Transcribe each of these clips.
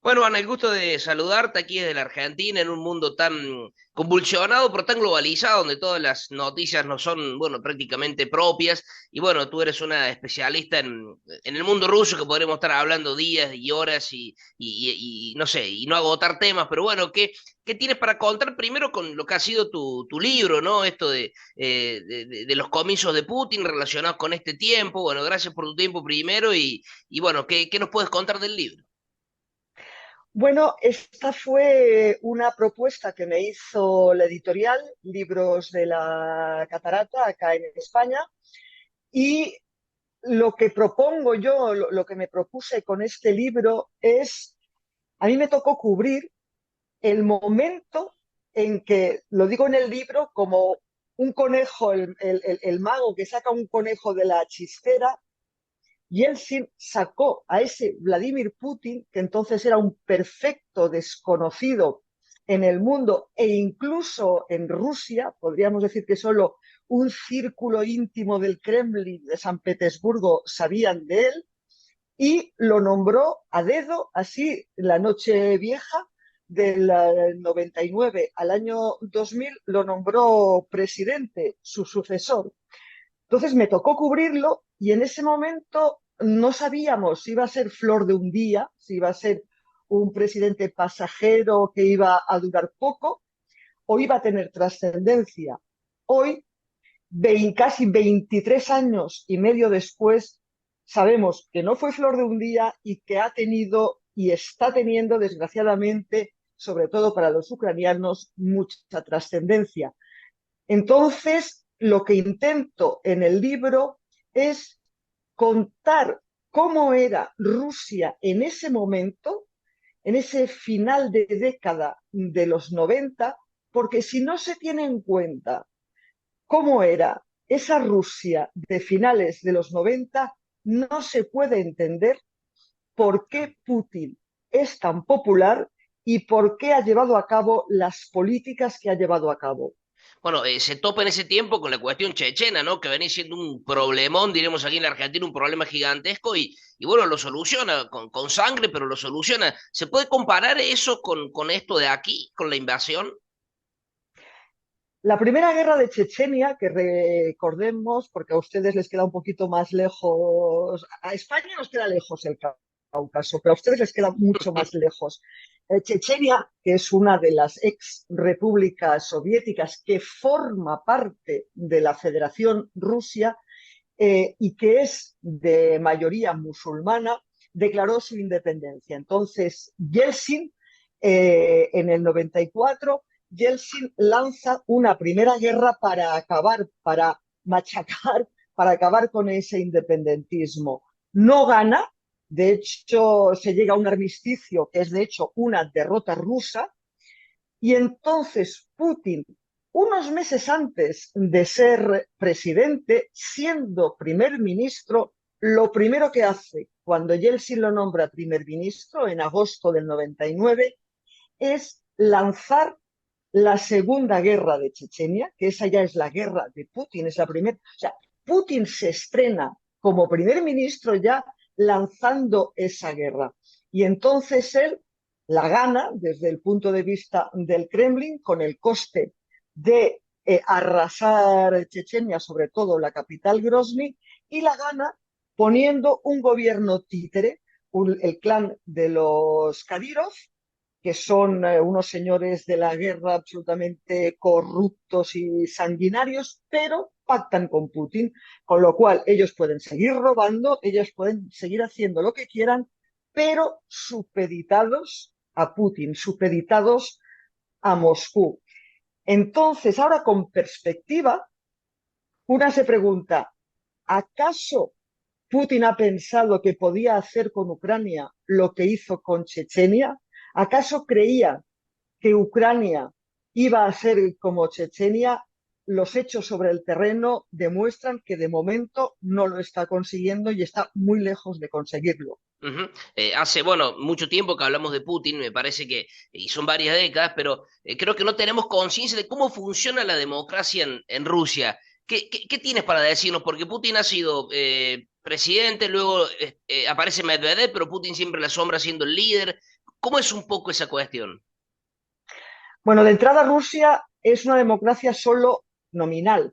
Bueno, Ana, el gusto de saludarte aquí desde la Argentina, en un mundo tan convulsionado, pero tan globalizado, donde todas las noticias no son, bueno, prácticamente propias. Y bueno, tú eres una especialista en el mundo ruso, que podremos estar hablando días y horas y no sé, y no agotar temas. Pero bueno, ¿qué tienes para contar primero con lo que ha sido tu libro, ¿no? Esto de los comicios de Putin relacionados con este tiempo. Bueno, gracias por tu tiempo primero y bueno, ¿qué nos puedes contar del libro? Bueno, esta fue una propuesta que me hizo la editorial Libros de la Catarata acá en España y lo que propongo yo, lo que me propuse con este libro es, a mí me tocó cubrir el momento en que, lo digo en el libro, como un conejo, el mago que saca un conejo de la chistera. Yeltsin sacó a ese Vladimir Putin, que entonces era un perfecto desconocido en el mundo e incluso en Rusia, podríamos decir que solo un círculo íntimo del Kremlin de San Petersburgo sabían de él, y lo nombró a dedo, así, la noche vieja del 99 al año 2000, lo nombró presidente, su sucesor. Entonces me tocó cubrirlo y en ese momento no sabíamos si iba a ser flor de un día, si iba a ser un presidente pasajero que iba a durar poco o iba a tener trascendencia. Hoy, casi 23 años y medio después, sabemos que no fue flor de un día y que ha tenido y está teniendo, desgraciadamente, sobre todo para los ucranianos, mucha trascendencia. Entonces, lo que intento en el libro es contar cómo era Rusia en ese momento, en ese final de década de los 90, porque si no se tiene en cuenta cómo era esa Rusia de finales de los 90, no se puede entender por qué Putin es tan popular y por qué ha llevado a cabo las políticas que ha llevado a cabo. Bueno, se topa en ese tiempo con la cuestión chechena, ¿no? Que venía siendo un problemón, diremos aquí en la Argentina, un problema gigantesco y bueno, lo soluciona con sangre, pero lo soluciona. ¿Se puede comparar eso con esto de aquí, con la invasión? La primera guerra de Chechenia, que recordemos, porque a ustedes les queda un poquito más lejos, a España nos queda lejos el Cáucaso, pero a ustedes les queda mucho más lejos. Chechenia, que es una de las ex repúblicas soviéticas que forma parte de la Federación Rusia y que es de mayoría musulmana, declaró su independencia. Entonces, Yeltsin, en el 94, Yeltsin lanza una primera guerra para acabar, para machacar, para acabar con ese independentismo. No gana, de hecho se llega a un armisticio que es de hecho una derrota rusa, y entonces Putin, unos meses antes de ser presidente, siendo primer ministro, lo primero que hace cuando Yeltsin lo nombra primer ministro en agosto del 99 es lanzar la Segunda Guerra de Chechenia, que esa ya es la guerra de Putin, es la primera. O sea, Putin se estrena como primer ministro ya lanzando esa guerra. Y entonces él la gana desde el punto de vista del Kremlin con el coste de arrasar Chechenia, sobre todo la capital Grozny, y la gana poniendo un gobierno títere, el clan de los Kadyrov, que son unos señores de la guerra absolutamente corruptos y sanguinarios, pero pactan con Putin, con lo cual ellos pueden seguir robando, ellos pueden seguir haciendo lo que quieran, pero supeditados a Putin, supeditados a Moscú. Entonces, ahora con perspectiva, una se pregunta, ¿acaso Putin ha pensado que podía hacer con Ucrania lo que hizo con Chechenia? ¿Acaso creía que Ucrania iba a ser como Chechenia? Los hechos sobre el terreno demuestran que de momento no lo está consiguiendo y está muy lejos de conseguirlo. Ujú. Hace, bueno, mucho tiempo que hablamos de Putin, me parece que, y son varias décadas, pero creo que no tenemos conciencia de cómo funciona la democracia en Rusia. ¿Qué tienes para decirnos? Porque Putin ha sido presidente, luego aparece Medvedev, pero Putin siempre en la sombra siendo el líder. ¿Cómo es un poco esa cuestión? Bueno, de entrada Rusia es una democracia solo nominal,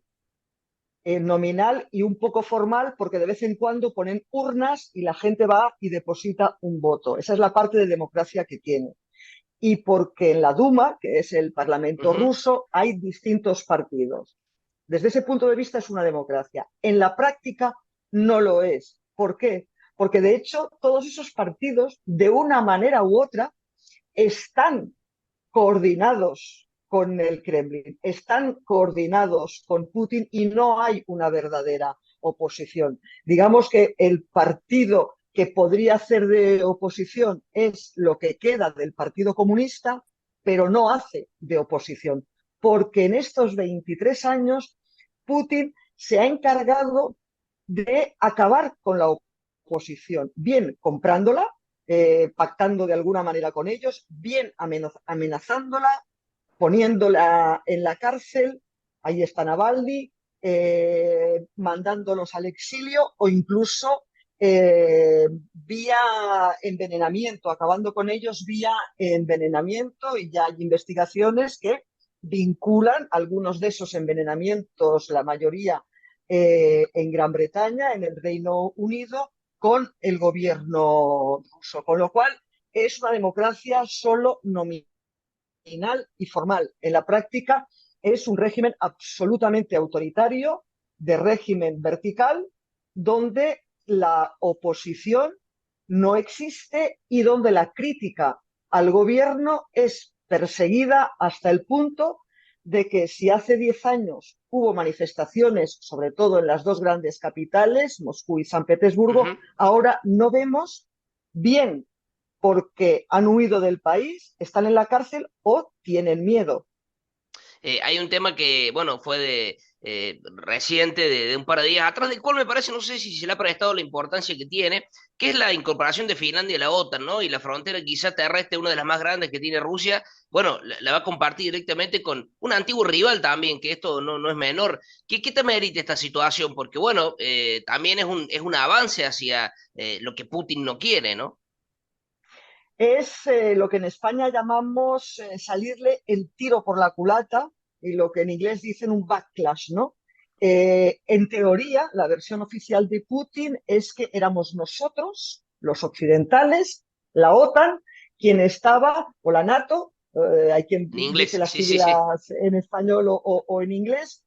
nominal y un poco formal, porque de vez en cuando ponen urnas y la gente va y deposita un voto. Esa es la parte de democracia que tiene. Y porque en la Duma, que es el Parlamento Ujú. ruso, hay distintos partidos. Desde ese punto de vista es una democracia. En la práctica no lo es. ¿Por qué? Porque de hecho todos esos partidos, de una manera u otra, están coordinados con el Kremlin, están coordinados con Putin y no hay una verdadera oposición. Digamos que el partido que podría hacer de oposición es lo que queda del Partido Comunista, pero no hace de oposición, porque en estos 23 años Putin se ha encargado de acabar con la oposición, bien comprándola, pactando de alguna manera con ellos, bien amenazándola, poniéndola en la cárcel, ahí está Navalny, mandándolos al exilio o incluso vía envenenamiento, acabando con ellos vía envenenamiento, y ya hay investigaciones que vinculan algunos de esos envenenamientos, la mayoría en Gran Bretaña, en el Reino Unido, con el gobierno ruso, con lo cual es una democracia solo nominal y formal. En la práctica es un régimen absolutamente autoritario, de régimen vertical, donde la oposición no existe y donde la crítica al gobierno es perseguida hasta el punto de que si hace 10 años hubo manifestaciones, sobre todo en las dos grandes capitales, Moscú y San Petersburgo, Ujú. ahora no vemos bien porque han huido del país, están en la cárcel o tienen miedo. Hay un tema que, bueno, fue de reciente, de un par de días atrás, del cual me parece, no sé si se le ha prestado la importancia que tiene, que es la incorporación de Finlandia a la OTAN, ¿no? Y la frontera quizá terrestre, una de las más grandes que tiene Rusia, bueno, la va a compartir directamente con un antiguo rival también, que esto no es menor. ¿Qué te merita esta situación? Porque, bueno, también es un avance hacia lo que Putin no quiere, ¿no? Es lo que en España llamamos salirle el tiro por la culata y lo que en inglés dicen un backlash, ¿no? En teoría, la versión oficial de Putin es que éramos nosotros, los occidentales, la OTAN, quien estaba, o la NATO, hay quien En dice inglés, las sí, sí, sí. siglas en español o en inglés,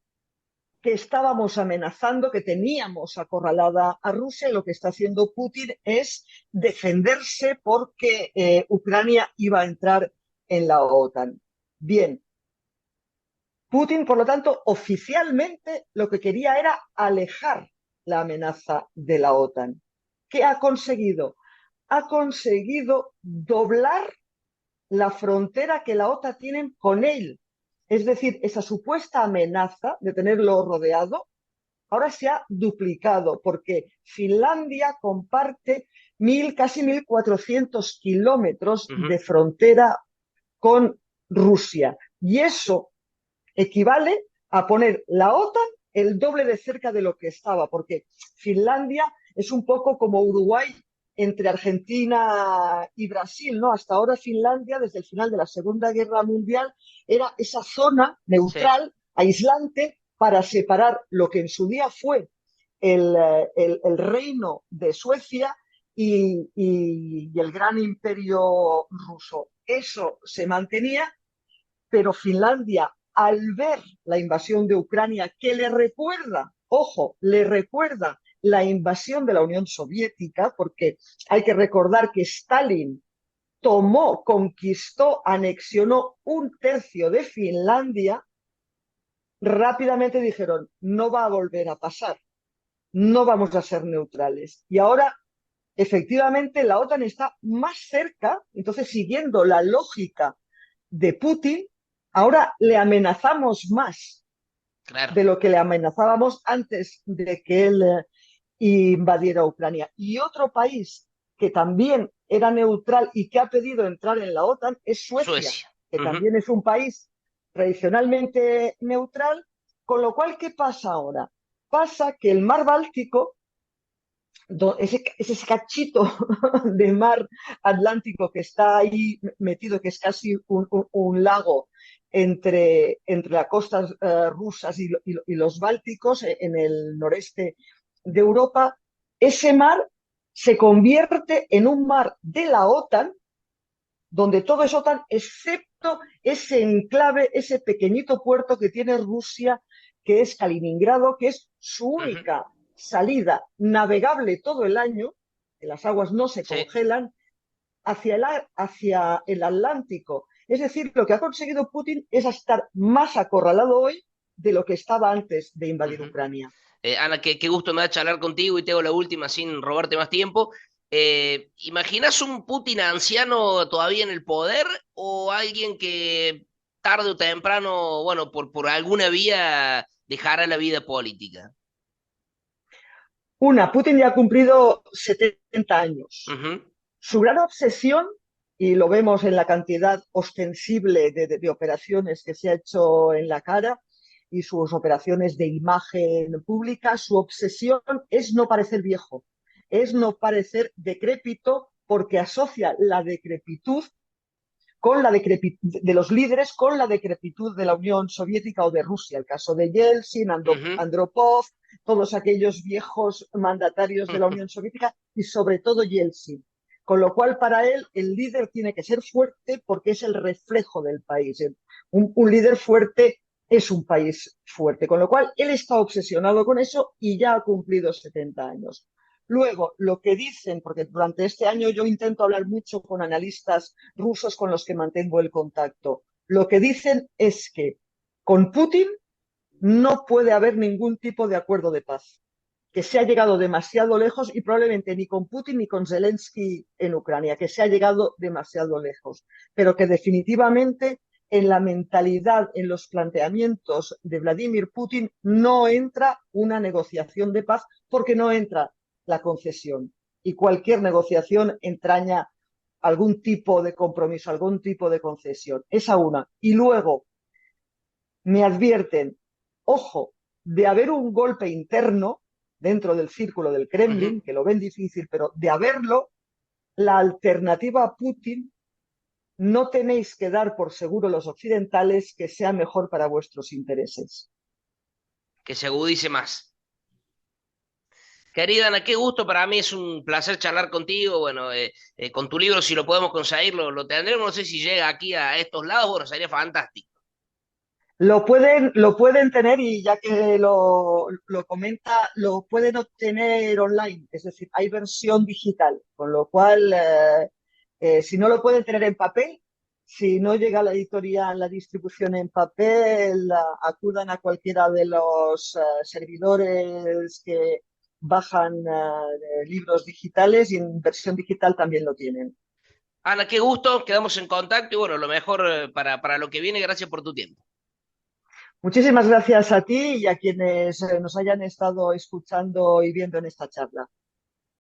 que estábamos amenazando, que teníamos acorralada a Rusia, y lo que está haciendo Putin es defenderse porque Ucrania iba a entrar en la OTAN. Bien, Putin, por lo tanto, oficialmente lo que quería era alejar la amenaza de la OTAN. ¿Qué ha conseguido? Ha conseguido doblar la frontera que la OTAN tiene con él. Es decir, esa supuesta amenaza de tenerlo rodeado ahora se ha duplicado porque Finlandia comparte casi 1.400 kilómetros Ujú. de frontera con Rusia. Y eso equivale a poner la OTAN el doble de cerca de lo que estaba, porque Finlandia es un poco como Uruguay entre Argentina y Brasil, ¿no? Hasta ahora Finlandia, desde el final de la Segunda Guerra Mundial, era esa zona Sí. neutral, aislante, para separar lo que en su día fue el reino de Suecia y el gran imperio ruso. Eso se mantenía, pero Finlandia, al ver la invasión de Ucrania, que le recuerda, ojo, le recuerda la invasión de la Unión Soviética, porque hay que recordar que Stalin tomó, conquistó, anexionó un tercio de Finlandia, rápidamente dijeron, no va a volver a pasar, no vamos a ser neutrales. Y ahora, efectivamente, la OTAN está más cerca, entonces, siguiendo la lógica de Putin, ahora le amenazamos más Claro. de lo que le amenazábamos antes de que él invadiera Ucrania. Y otro país que también era neutral y que ha pedido entrar en la OTAN es Suecia, Suecia. que Ujú. también es un país tradicionalmente neutral, con lo cual, ¿qué pasa ahora? Pasa que el mar Báltico ese cachito de mar Atlántico que está ahí metido, que es casi un lago entre las costas rusas y los bálticos, en el noreste de Europa, ese mar se convierte en un mar de la OTAN, donde todo es OTAN, excepto ese enclave, ese pequeñito puerto que tiene Rusia, que es Kaliningrado, que es su Ujú. única salida navegable todo el año, que las aguas no se Sí. congelan, hacia el Atlántico. Es decir, lo que ha conseguido Putin es estar más acorralado hoy de lo que estaba antes de invadir Ujú. Ucrania. Ana, qué gusto me da charlar contigo y te hago la última sin robarte más tiempo. ¿Imaginas un Putin anciano todavía en el poder o alguien que tarde o temprano, bueno, por alguna vía dejará la vida política? Putin ya ha cumplido 70 años. Ujú, Su gran obsesión, y lo vemos en la cantidad ostensible de operaciones que se ha hecho en la cara y sus operaciones de imagen pública, su obsesión es no parecer viejo, es no parecer decrépito, porque asocia la decrepitud con la decrepitud de los líderes con la decrepitud de la Unión Soviética o de Rusia. El caso de Yeltsin, ujú. Andropov, todos aquellos viejos mandatarios de la Unión Soviética y sobre todo Yeltsin. Con lo cual, para él, el líder tiene que ser fuerte porque es el reflejo del país. Un líder fuerte es un país fuerte. Con lo cual, él está obsesionado con eso y ya ha cumplido 70 años. Luego, lo que dicen, porque durante este año yo intento hablar mucho con analistas rusos con los que mantengo el contacto, lo que dicen es que con Putin no puede haber ningún tipo de acuerdo de paz, que se ha llegado demasiado lejos y probablemente ni con Putin ni con Zelensky en Ucrania, que se ha llegado demasiado lejos, pero que definitivamente en la mentalidad, en los planteamientos de Vladimir Putin no entra una negociación de paz porque no entra la concesión. Y cualquier negociación entraña algún tipo de compromiso, algún tipo de concesión. Esa una. Y luego me advierten, ojo, de haber un golpe interno dentro del círculo del Ujú. Kremlin, que lo ven difícil, pero de haberlo, la alternativa a Putin no tenéis que dar por seguro los occidentales que sea mejor para vuestros intereses. Que se agudice más. Querida Ana, qué gusto, para mí es un placer charlar contigo. Bueno, con tu libro, si lo podemos conseguir, lo tendremos. No sé si llega aquí a estos lados, bueno, sería fantástico. Lo pueden tener y ya que lo comenta, lo pueden obtener online, es decir, hay versión digital, con lo cual, si no lo pueden tener en papel, si no llega la editorial, la distribución en papel, acudan a cualquiera de los servidores que bajan libros digitales y en versión digital también lo tienen. Ana, qué gusto, quedamos en contacto y bueno, lo mejor para lo que viene, gracias por tu tiempo. Muchísimas gracias a ti y a quienes nos hayan estado escuchando y viendo en esta charla.